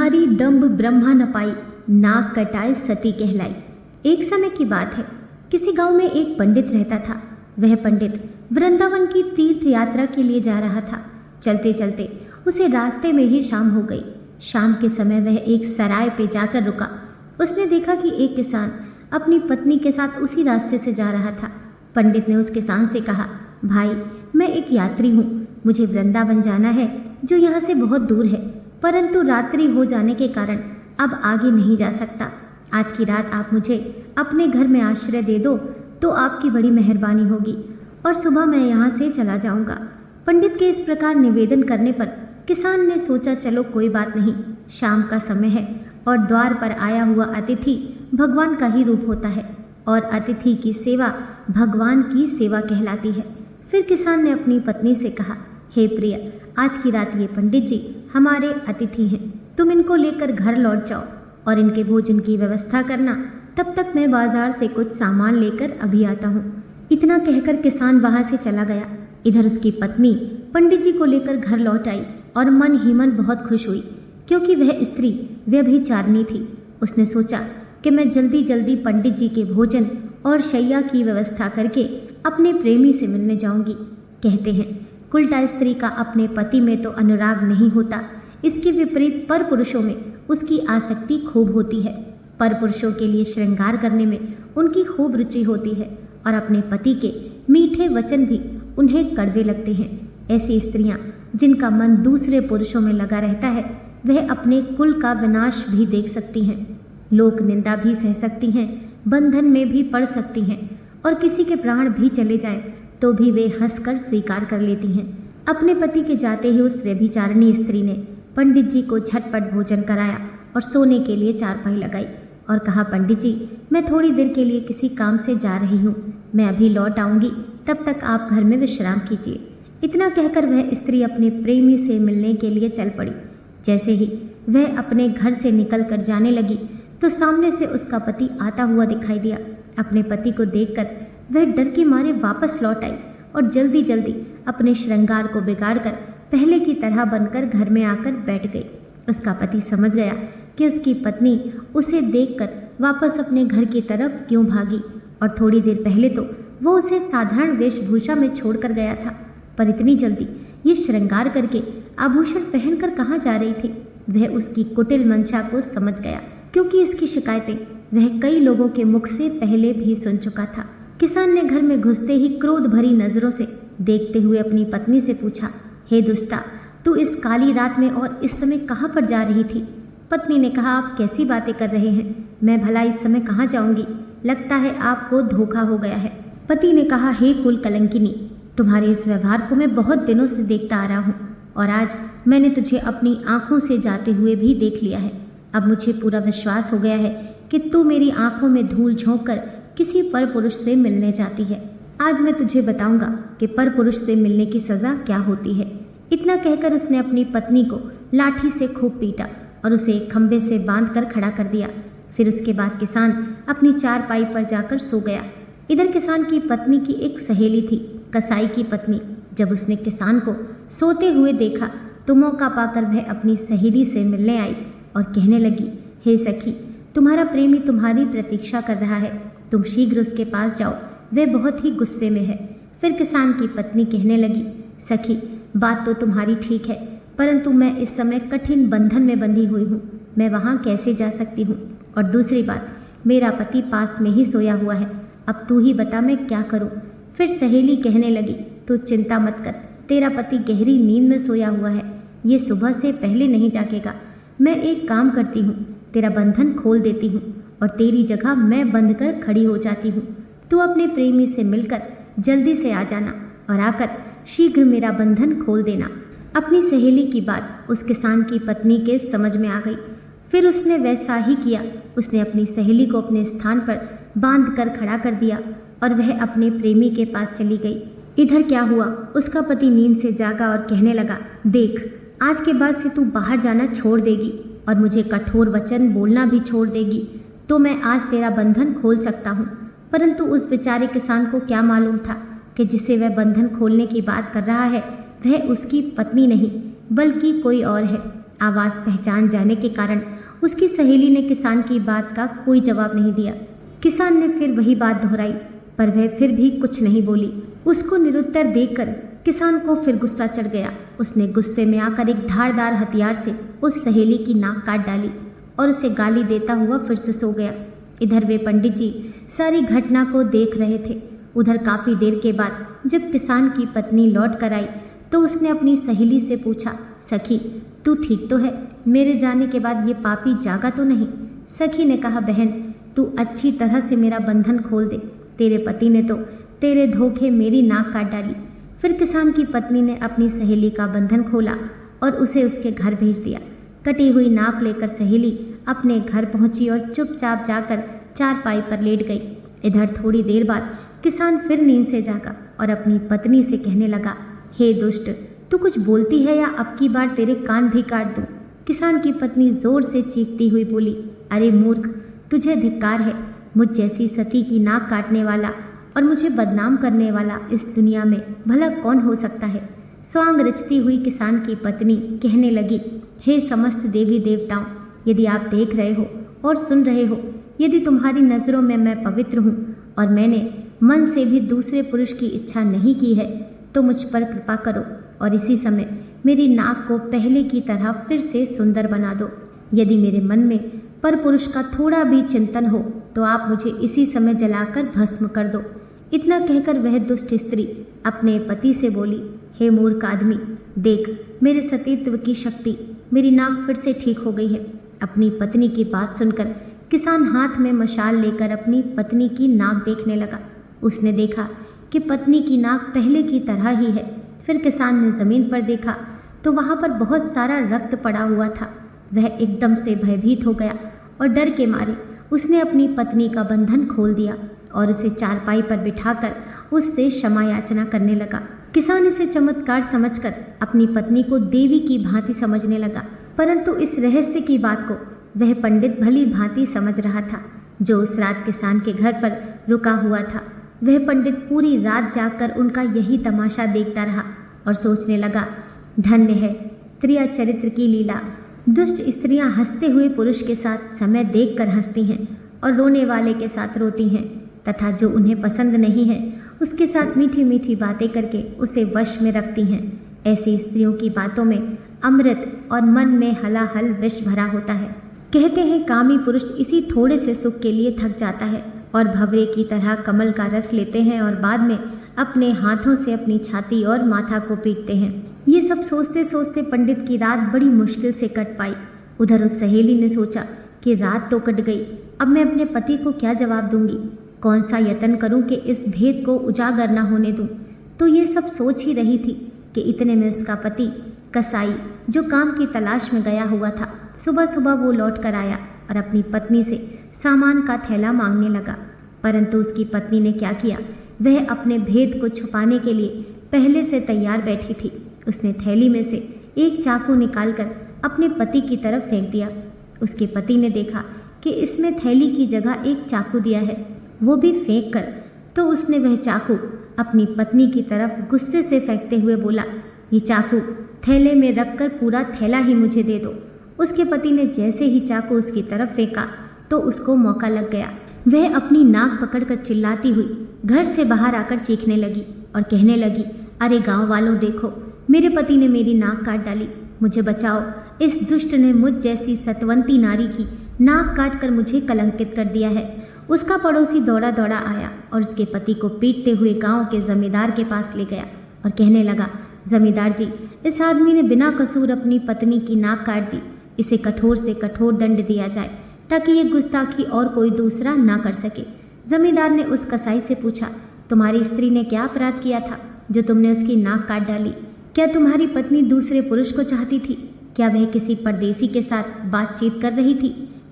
नारी दम्भ ब्रह्मा न पाई, नाक कटाए सती कहलाई। एक समय की बात है, किसी गांव में एक पंडित रहता था। वह पंडित वृंदावन की तीर्थ यात्रा के लिए जा रहा था। चलते चलते उसे रास्ते में ही शाम हो गई। शाम के समय वह एक सराय पे जाकर रुका। उसने देखा कि एक किसान अपनी पत्नी के साथ उसी रास्ते से जा रहा था। पंडित ने उस किसान से कहा, भाई, मैं एक यात्री हूँ, मुझे वृंदावन जाना है जो यहाँ से बहुत दूर है, परंतु रात्रि हो जाने के कारण अब आगे नहीं जा सकता। आज की रात आप मुझे अपने घर में आश्रय दे दो तो आपकी बड़ी मेहरबानी होगी और सुबह मैं यहाँ से चला जाऊँगा। पंडित के इस प्रकार निवेदन करने पर किसान ने सोचा, चलो कोई बात नहीं, शाम का समय है और द्वार पर आया हुआ अतिथि भगवान का ही रूप होता है और अतिथि की सेवा भगवान की सेवा कहलाती है। फिर किसान ने अपनी पत्नी से कहा, हे प्रिय, आज की रात ये पंडित जी हमारे अतिथि हैं, तुम इनको लेकर घर लौट जाओ और इनके भोजन की व्यवस्था करना, तब तक मैं बाजार से कुछ सामान लेकर अभी आता हूँ। इतना कहकर किसान वहाँ से चला गया। इधर उसकी पत्नी पंडित जी को लेकर घर लौट आई और मन ही मन बहुत खुश हुई, क्योंकि वह स्त्री व्यभिचारिणी थी। उसने सोचा कि मैं जल्दी जल्दी पंडित जी के भोजन और शैया की व्यवस्था करके अपने प्रेमी से मिलने जाऊंगी। कहते हैं, कुलटा स्त्री का अपने पति में तो अनुराग नहीं होता, इसके विपरीत पर पुरुषों में उसकी आसक्ति खूब होती है। पर पुरुषों के लिए श्रृंगार करने में उनकी खूब रुचि होती है और अपने पति के मीठे वचन भी उन्हें कड़वे लगते हैं। ऐसी स्त्रियां जिनका मन दूसरे पुरुषों में लगा रहता है, वह अपने कुल का विनाश भी देख सकती हैं, लोक निंदा भी सह सकती हैं, बंधन में भी पड़ सकती हैं और किसी के प्राण भी चले जाएं तो भी वे हंसकर स्वीकार कर लेती हैं। अपने पति के जाते ही उस व्यभिचारिणी स्त्री ने पंडित जी को झटपट भोजन कराया और सोने के लिए चारपाई लगाई और कहा, पंडित जी, मैं थोड़ी देर के लिए किसी काम से जा रही हूँ, मैं अभी लौट आऊँगी, तब तक आप घर में विश्राम कीजिए। इतना कहकर वह स्त्री अपने प्रेमी से मिलने के लिए चल पड़ी। जैसे ही वह अपने घर से निकल कर जाने लगी तो सामने से उसका पति आता हुआ दिखाई दिया। अपने पति को देखकर वह डर के मारे वापस लौट आई और जल्दी जल्दी अपने श्रृंगार को बिगाड़कर पहले की तरह बनकर घर में आकर बैठ गई। उसका पति समझ गया कि उसकी पत्नी उसे देखकर वापस अपने घर की तरफ क्यों भागी और थोड़ी देर पहले तो वो उसे साधारण वेशभूषा में छोड़कर गया था, पर इतनी जल्दी ये श्रृंगार करके आभूषण पहनकर कहाँ जा रही थी। वह उसकी कुटिल मंशा को समझ गया, क्योंकि इसकी शिकायतें वह कई लोगों के मुख से पहले भी सुन चुका था। किसान ने घर में घुसते ही क्रोध भरी नजरों से देखते हुए अपनी पत्नी से पूछा, हे दुष्टा, तू इस काली रात में और इस समय कहाँ पर जा रही थी? पत्नी ने कहा, आप कैसी बातें कर रहे हैं, मैं भला इस समय कहाँ जाऊंगी, लगता है आपको धोखा हो गया है। पति ने कहा, हे कुल कलंकिनी, तुम्हारे इस व्यवहार को मैं बहुत दिनों से देखता आ रहा हूँ और आज मैंने तुझे अपनी आंखों से जाते हुए भी देख लिया है। अब मुझे पूरा विश्वास हो गया है कि तू मेरी आंखों में धूल झोंक कर किसी पर पुरुष से मिलने जाती है। आज मैं तुझे बताऊंगा कि पर पुरुष से मिलने की सजा क्या होती है। इतना कहकर उसने अपनी पत्नी को लाठी से खूब पीटा और उसे एक खंबे से बांधकर खड़ा कर दिया। फिर उसके बाद किसान अपनी चारपाई पर जाकर सो गया। इधर किसान की पत्नी की एक सहेली थी, कसाई की पत्नी। जब उसने किसान को सोते हुए देखा तो मौका पाकर वह अपनी सहेली से मिलने आई और कहने लगी, हे सखी, तुम्हारा प्रेमी तुम्हारी प्रतीक्षा कर रहा है, तुम शीघ्र उसके पास जाओ, वह बहुत ही गुस्से में है। फिर किसान की पत्नी कहने लगी, सखी, बात तो तुम्हारी ठीक है, परंतु मैं इस समय कठिन बंधन में बंधी हुई हूँ, मैं वहाँ कैसे जा सकती हूँ? और दूसरी बात, मेरा पति पास में ही सोया हुआ है, अब तू ही बता मैं क्या करूँ? फिर सहेली कहने लगी, तू चिंता मत कर, तेरा पति गहरी नींद में सोया हुआ है, ये सुबह से पहले नहीं जागेगा। मैं एक काम करती हूँ, तेरा बंधन खोल देती हूँ और तेरी जगह मैं बंध कर खड़ी हो जाती हूँ। तू अपने प्रेमी से मिलकर जल्दी से आ जाना और आकर शीघ्र मेरा बंधन खोल देना। अपनी सहेली की बात उस किसान की पत्नी के समझ में आ गई। फिर उसने वैसा ही किया। उसने अपनी सहेली को अपने स्थान पर बांध कर खड़ा कर दिया और वह अपने प्रेमी के पास चली गई। इधर क्या हुआ, उसका पति नींद से जागा और कहने लगा, देख, आज के बाद से तू बाहर जाना छोड़ देगी और मुझे कठोर वचन बोलना भी छोड़ देगी तो मैं आज तेरा बंधन खोल सकता हूँ। परंतु उस बेचारे किसान को क्या मालूम था कि जिसे वह बंधन खोलने की बात कर रहा है वह उसकी पत्नी नहीं बल्कि कोई और है। आवाज़ पहचान जाने के कारण उसकी सहेली ने किसान की बात का कोई जवाब नहीं दिया। किसान ने फिर वही बात दोहराई, पर वह फिर भी कुछ नहीं बोली। उसको निरुत्तर देखकर किसान को फिर गुस्सा चढ़ गया। उसने गुस्से में आकर एक धारदार हथियार से उस सहेली की नाक काट डाली और उसे गाली देता हुआ फिर से सो गया। इधर वे पंडित जी सारी घटना को देख रहे थे। उधर काफ़ी देर के बाद जब किसान की पत्नी लौट कर आई तो उसने अपनी सहेली से पूछा, सखी तू ठीक तो है? मेरे जाने के बाद ये पापी जागा तो नहीं? सखी ने कहा, बहन तू अच्छी तरह से मेरा बंधन खोल दे। तेरे पति ने तो तेरे धोखे मेरी नाक काट डाली। फिर किसान की पत्नी ने अपनी सहेली का बंधन खोला और उसे उसके घर भेज दिया। कटी हुई नाक लेकर सहेली अपने घर पहुंची और चुपचाप जाकर चारपाई पर लेट गई। इधर थोड़ी देर बाद किसान फिर नींद से जागा और अपनी पत्नी से कहने लगा, हे दुष्ट, तू कुछ बोलती है या अब की बार तेरे कान भी काट दूं? किसान की पत्नी जोर से चीखती हुई बोली, अरे मूर्ख, तुझे धिक्कार है। मुझ जैसी सती की नाक काटने वाला और मुझे बदनाम करने वाला इस दुनिया में भला कौन हो सकता है? स्वांग रचती हुई किसान की पत्नी कहने लगी, हे समस्त देवी देवताओं, यदि आप देख रहे हो और सुन रहे हो, यदि तुम्हारी नज़रों में मैं पवित्र हूँ और मैंने मन से भी दूसरे पुरुष की इच्छा नहीं की है, तो मुझ पर कृपा करो और इसी समय मेरी नाक को पहले की तरह फिर से सुंदर बना दो। यदि मेरे मन में पर पुरुष का थोड़ा भी चिंतन हो तो आप मुझे इसी समय जलाकर भस्म कर दो। इतना कहकर वह दुष्ट स्त्री अपने पति से बोली, हे मूर्ख आदमी, देख मेरे सतीत्व की शक्ति, मेरी नाक फिर से ठीक हो गई है। अपनी पत्नी की बात सुनकर किसान हाथ में मशाल लेकर अपनी पत्नी की नाक देखने लगा। उसने देखा कि पत्नी की नाक पहले की तरह ही है। फिर किसान ने ज़मीन पर देखा तो वहाँ पर बहुत सारा रक्त पड़ा हुआ था। वह एकदम से भयभीत हो गया और डर के मारे उसने अपनी पत्नी का बंधन खोल दिया और उसे चारपाई पर बिठाकर उससे क्षमा याचना करने लगा। किसान इसे चमत्कार समझकर अपनी पत्नी को देवी की भांति समझने लगा, परंतु इस रहस्य की बात को वह पंडित भली भांति समझ रहा था जो उस रात किसान के घर पर रुका हुआ था। वह पंडित पूरी रात जागकर उनका यही तमाशा देखता रहा और सोचने लगा, धन्य है त्रिया चरित्र की लीला। दुष्ट स्त्रियां हंसते हुए पुरुष के साथ समय देखकर हंसती हैं और रोने वाले के साथ रोती हैं, तथा जो उन्हें पसंद नहीं है उसके साथ मीठी मीठी बातें करके उसे वश में रखती हैं। ऐसी स्त्रियों की बातों में अमृत और मन में हलाहल विष भरा होता है। कहते हैं कामी पुरुष इसी थोड़े से सुख के लिए थक जाता है और भंवरे की तरह कमल का रस लेते हैं और बाद में अपने हाथों से अपनी छाती और माथा को पीटते हैं। ये सब सोचते सोचते पंडित की रात बड़ी मुश्किल से कट पाई। उधर उस सहेली ने सोचा कि रात तो कट गई, अब मैं अपने पति को क्या जवाब दूंगी, कौन सा यत्न करूं कि इस भेद को उजागर न होने दूं। तो ये सब सोच ही रही थी कि इतने में उसका पति कसाई जो काम की तलाश में गया हुआ था, सुबह सुबह वो लौट कर आया और अपनी पत्नी से सामान का थैला मांगने लगा। परंतु उसकी पत्नी ने क्या किया, वह अपने भेद को छुपाने के लिए पहले से तैयार बैठी थी। उसने थैली में से एक चाकू निकालकर अपने पति की तरफ फेंक दिया। उसके पति ने देखा कि इसमें थैली की जगह एक चाकू दिया है, वो भी फेंक कर तो उसने वह चाकू अपनी पत्नी की तरफ गुस्से से फेंकते हुए बोला, ये चाकू थैले में रखकर पूरा थैला ही मुझे दे दो। उसके पति ने जैसे ही चाकू उसकी तरफ फेंका तो उसको मौका लग गया। वह अपनी नाक पकड़कर चिल्लाती हुई घर से बाहर आकर चीखने लगी और कहने लगी, अरे गांव वालों देखो, मेरे पति ने मेरी नाक काट डाली, मुझे बचाओ। इस दुष्ट ने मुझ जैसी सतवंती नारी की नाक काट कर मुझे कलंकित कर दिया है। उसका पड़ोसी दौड़ा दौड़ा आया और उसके पति को पीटते हुए गांव के जमींदार के पास ले गया और कहने लगा, जमींदार जी, इस आदमी ने बिना कसूर अपनी पत्नी की नाक काट दी, इसे कठोर से कठोर दंड दिया जाए ताकि ये गुस्ताखी और कोई दूसरा ना कर सके। जमींदार ने उस कसाई से पूछा, तुम्हारी स्त्री ने क्या अपराध किया था जो तुमने उसकी नाक काट डाली? क्या तुम्हारी पत्नी दूसरे पुरुष को चाहती थी? क्या वह किसी परदेसी के साथ बातचीत कर रही थी?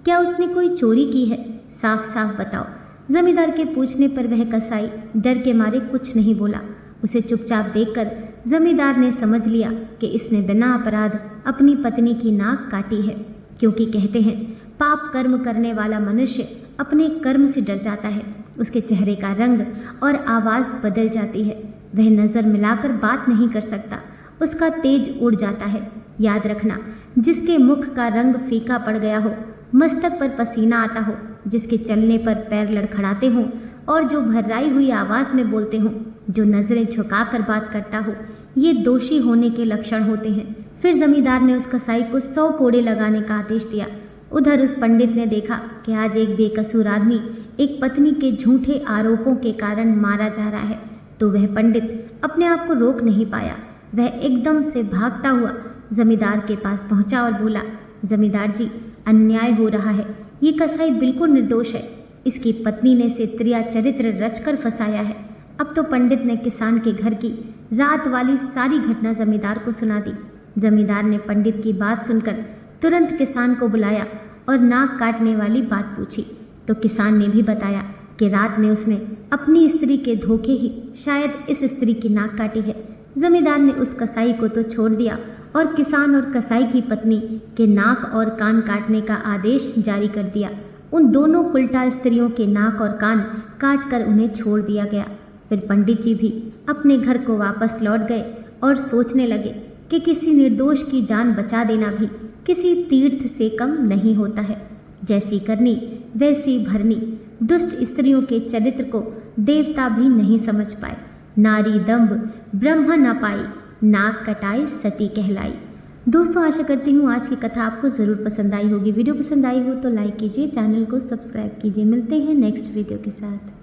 क्या उसने कोई चोरी की है? साफ साफ बताओ। जमींदार के पूछने पर वह कसाई डर के मारे कुछ नहीं बोला। उसे चुपचाप देखकर जमींदार ने समझ लिया कि इसने बिना अपराध अपनी पत्नी की नाक काटी है, क्योंकि कहते हैं पाप कर्म करने वाला मनुष्य अपने कर्म से डर जाता है। उसके चेहरे का रंग और आवाज़ बदल जाती है, वह नज़र मिलाकर बात नहीं कर सकता, उसका तेज उड़ जाता है। याद रखना, जिसके मुख का रंग फीका पड़ गया हो, मस्तक पर पसीना आता हो, जिसके चलने पर पैर लड़खड़ाते हों और जो भर्राई हुई आवाज़ में बोलते हों, जो नज़रें झुकाकर बात करता हो, ये दोषी होने के लक्षण होते हैं। फिर जमींदार ने उस कसाई को 100 कोड़े लगाने का आदेश दिया। उधर उस पंडित ने देखा कि आज एक बेकसूर आदमी एक पत्नी के झूठे आरोपों के कारण मारा जा रहा है, तो वह पंडित अपने आप को रोक नहीं पाया। वह एकदम से भागता हुआ जमींदार के पास पहुंचा और बोला, जमींदार जी, अन्याय हो रहा है। ये कसाई बिल्कुल निर्दोष है। इसकी पत्नी ने इसे त्रिया चरित्र रचकर फंसाया है। अब तो पंडित ने किसान के घर की रात वाली सारी घटना जमींदार को सुना दी। जमींदार ने पंडित की बात सुनकर तुरंत किसान को बुलाया और नाक काटने वाली बात पूछी, तो किसान ने भी बताया कि रात में उसने अपनी स्त्री के धोखे ही शायद इस स्त्री की नाक काटी है। जमींदार ने उस कसाई को तो छोड़ दिया और किसान और कसाई की पत्नी के नाक और कान काटने का आदेश जारी कर दिया। उन दोनों उल्टा स्त्रियों के नाक और कान काट कर उन्हें छोड़ दिया गया। फिर पंडित जी भी अपने घर को वापस लौट गए और सोचने लगे कि किसी निर्दोष की जान बचा देना भी किसी तीर्थ से कम नहीं होता है। जैसी करनी वैसी भरनी। दुष्ट स्त्रियों के चरित्र को देवता भी नहीं समझ पाए। नारी दंभ ब्रह्म न पाई, नाक कटाई सती कहलाई। दोस्तों, आशा करती हूँ आज की कथा आपको ज़रूर पसंद आई होगी। वीडियो पसंद आई हो तो लाइक कीजिए, चैनल को सब्सक्राइब कीजिए। मिलते हैं नेक्स्ट वीडियो के साथ।